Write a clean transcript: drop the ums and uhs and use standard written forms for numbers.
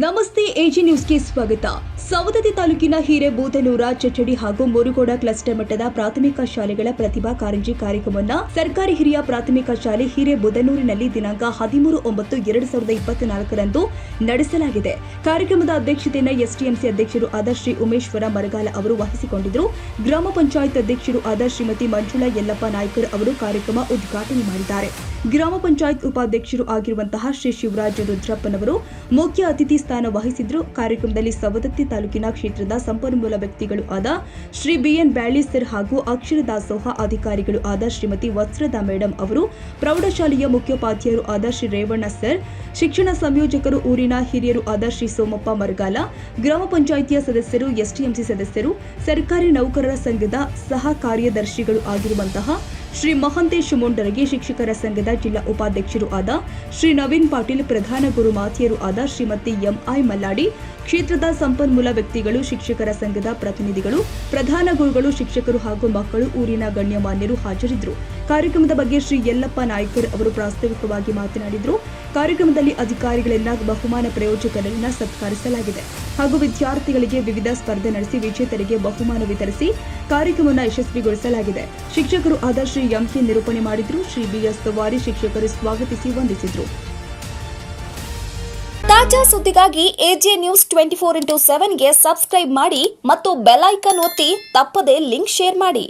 ನಮಸ್ತೆ ಎಜಿ ನ್ಯೂಸ್ಗೆ ಸ್ವಾಗತ. ಸವದತ್ತಿ ತಾಲೂಕಿನ ಹಿರೇಬೂದನೂರ, ಚಚಡಿ ಹಾಗೂ ಮುರುಗೋಡ ಕ್ಲಸ್ಟರ್ ಮಟ್ಟದ ಪ್ರಾಥಮಿಕ ಶಾಲೆಗಳ ಪ್ರತಿಭಾ ಕಾರಂಜಿ ಕಾರ್ಯಕ್ರಮವನ್ನು ಸರ್ಕಾರಿ ಹಿರಿಯ ಪ್ರಾಥಮಿಕ ಶಾಲೆ ಹಿರೇಬೂದನೂರಿನಲ್ಲಿ ದಿನಾಂಕ 13/9/2024 ನಡೆಸಲಾಗಿದೆ. ಕಾರ್ಯಕ್ರಮದ ಅಧ್ಯಕ್ಷತೆಯನ್ನು ಎಸ್ಟಿಎಂಸಿ ಅಧ್ಯಕ್ಷರು ಆದ ಶ್ರೀ ಉಮೇಶ್ವರ ಮರಗಾಲ ಅವರು ವಹಿಸಿಕೊಂಡಿದ್ದರು. ಗ್ರಾಮ ಪಂಚಾಯತ್ ಅಧ್ಯಕ್ಷರು ಆದ ಶ್ರೀಮತಿ ಮಂಜುಳಾ ಯಲ್ಲಪ್ಪ ನಾಯ್ಕರ್ ಅವರು ಕಾರ್ಯಕ್ರಮ ಉದ್ಘಾಟನೆ ಮಾಡಿದ್ದಾರೆ. ಗ್ರಾಮ ಪಂಚಾಯತ್ ಉಪಾಧ್ಯಕ್ಷರು ಆಗಿರುವಂತಹ ಶ್ರೀ ಶಿವರಾಜ ರುದ್ರಪ್ಪನವರು ಮುಖ್ಯ ಅತಿಥಿ ಸ್ಥಾನ ವಹಿಸಿದ್ರು. ಕಾರ್ಯಕ್ರಮದಲ್ಲಿ ಸವದತ್ತಿ ತಾಲೂಕಿನ ಕ್ಷೇತ್ರದ ಸಂಪನ್ಮೂಲ ವ್ಯಕ್ತಿಗಳು ಆದ ಶ್ರೀ ಬಿಎನ್ ಬ್ಯಾಳಿ ಸರ್ ಹಾಗೂ ಅಕ್ಷರ ದಾಸೋಹ ಅಧಿಕಾರಿಗಳು ಆದ ಶ್ರೀಮತಿ ವತ್ಸರದ ಮೇಡಂ ಅವರು, ಪ್ರೌಢಶಾಲೆಯ ಮುಖ್ಯೋಪಾಧ್ಯಾಯರು ಆದ ಶ್ರೀ ರೇವಣ್ಣ ಸರ್, ಶಿಕ್ಷಣ ಸಂಯೋಜಕರು ಊರಿನ ಹಿರಿಯರು ಆದ ಶ್ರೀ ಸೋಮಪ್ಪ ಮರಗಾಲ, ಗ್ರಾಮ ಪಂಚಾಯಿತಿಯ ಸದಸ್ಯರು, ಎಸ್ಟಿಎಂಸಿ ಸದಸ್ಯರು, ಸರ್ಕಾರಿ ನೌಕರರ ಸಂಘದ ಸಹ ಕಾರ್ಯದರ್ಶಿಗಳು ಆಗಿರುವಂತಹ ಶ್ರೀ ಮಹಂತೇಶ್ ಮುಂಡರಗಿ, ಶಿಕ್ಷಕರ ಸಂಘದ ಜಿಲ್ಲಾ ಉಪಾಧ್ಯಕ್ಷರು ಆದ ಶ್ರೀ ನವೀನ್ ಪಾಟೀಲ್, ಪ್ರಧಾನ ಗುರು ಮಾತೆಯರು ಆದ ಶ್ರೀಮತಿ ಎಂಐ ಮಲ್ಲಾಡಿ, ಕ್ಷೇತ್ರದ ಸಂಪನ್ಮೂಲ ವ್ಯಕ್ತಿಗಳು, ಶಿಕ್ಷಕರ ಸಂಘದ ಪ್ರತಿನಿಧಿಗಳು, ಪ್ರಧಾನ ಗುರುಗಳು, ಶಿಕ್ಷಕರು ಹಾಗೂ ಮಕ್ಕಳು, ಊರಿನ ಗಣ್ಯಮಾನ್ಯರು ಹಾಜರಿದ್ದರು. ಕಾರ್ಯಕ್ರಮದ ಬಗ್ಗೆ ಶ್ರೀ ಯಲ್ಲಪ್ಪ ನಾಯ್ಕರ್ ಅವರು ಪ್ರಾಸ್ತಾವಿಕವಾಗಿ ಮಾತನಾಡಿದರು. ಕಾರ್ಯಕ್ರಮದಲ್ಲಿ ಅಧಿಕಾರಿಗಳಿಂದ ಬಹುಮಾನ ಪ್ರಯೋಜಕರನ್ನು ಸತ್ಕರಿಸಲಾಗಿದೆ ಹಾಗೂ ವಿದ್ಯಾರ್ಥಿಗಳಿಗೆ ವಿವಿಧ ಸ್ಪರ್ಧೆ ನಡೆಸಿ ವಿಜೇತರಿಗೆ ಬಹುಮಾನ ವಿತರಿಸಿ ಕಾರ್ಯಕ್ರಮವನ್ನು ಯಶಸ್ವಿಗೊಳಿಸಲಾಗಿದೆ. ಶಿಕ್ಷಕರು ಆದ ಶ್ರೀ ಎಂಕೆ ನಿರೂಪಣೆ ಮಾಡಿದ್ರು. ಶ್ರೀ ಬಿಎಸ್ ತವಾರಿ ಶಿಕ್ಷಕರು ಸ್ವಾಗತಿಸಿ ವಂದಿಸಿದರು. ತಾಜಾ ಸುದ್ದಿಗಾಗಿ ಎಜೆ ನ್ಯೂಸ್ 24x7 ಗೆ ಸಬ್ಸ್ಕ್ರೈಬ್ ಮಾಡಿ ಮತ್ತು ಬೆಲ್ ಐಕಾನ್ ಒತ್ತಿ ತಪ್ಪದೇ ಲಿಂಕ್ ಶೇರ್ ಮಾಡಿ.